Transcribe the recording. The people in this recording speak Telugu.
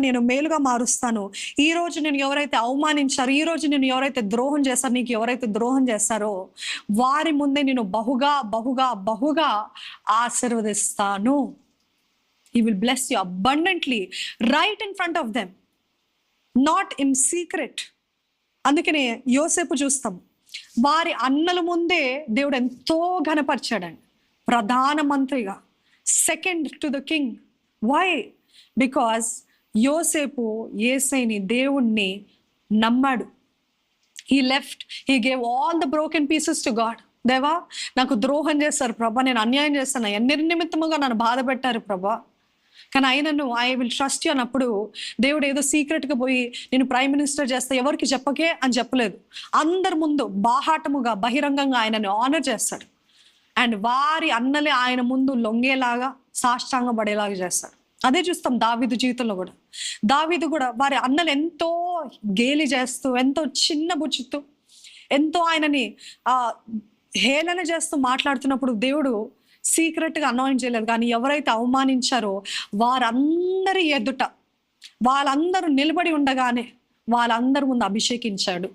నేను మేలుగా మారుస్తాను. ఈ రోజు నేను ఎవరైతే అవమానించారో, ఈ రోజు నేను ఎవరైతే ద్రోహం చేస్తారో, నీకు ఎవరైతే ద్రోహం చేస్తారో వారి ముందే నేను బహుగా బహుగా బహుగా ఆశీర్వదిస్తాను. He will bless you abundantly right in front of them, not in secret. అందుకనే యోసేపు చూస్తాం, వారి అన్నల ముందే దేవుడు ఎంతో ఘనపరిచాడండి, ప్రధానమంత్రిగా, second to the king. Why? Because యోసేపు యేసయ్యని, దేవుణ్ణి నమ్మాడు. He left, he gave all the broken pieces to God. దేవా, నాకు ద్రోహం చేస్తారు ప్రభా, నేను అన్యాయం చేస్తాను, నిర్నిమిత్తముగా నన్ను బాధ పెట్టారు ప్రభా, కానీ ఆయనను ఐ విల్ ట్రస్ట్ యూ అన్నప్పుడు దేవుడు ఏదో సీక్రెట్గా పోయి నేను ప్రైమ్ మినిస్టర్ చేస్తా ఎవరికి చెప్పకే అని చెప్పలేదు. అందరి ముందు బాహాటముగా బహిరంగంగా ఆయనను ఆనర్ చేస్తాడు. అండ్ వారి అన్నలే ఆయన ముందు లొంగేలాగా, సాష్టాంగ పడేలాగా చేస్తాడు. అదే చూస్తాం దావీదు జీవితంలో కూడా. దావీదు కూడా వారి అన్నలు ఎంతో గేలి చేస్తూ, ఎంతో చిన్న బుచ్చుతూ, ఎంతో ఆయనని హేళన చేస్తూ మాట్లాడుతున్నప్పుడు దేవుడు సీక్రెట్గా అనాయింట్ చేయలేదు. కానీ ఎవరైతే అవమానించారో వారందరి ఎదుట, వాళ్ళందరూ నిలబడి ఉండగానే వాళ్ళందరి ముందు అభిషేకించాడు.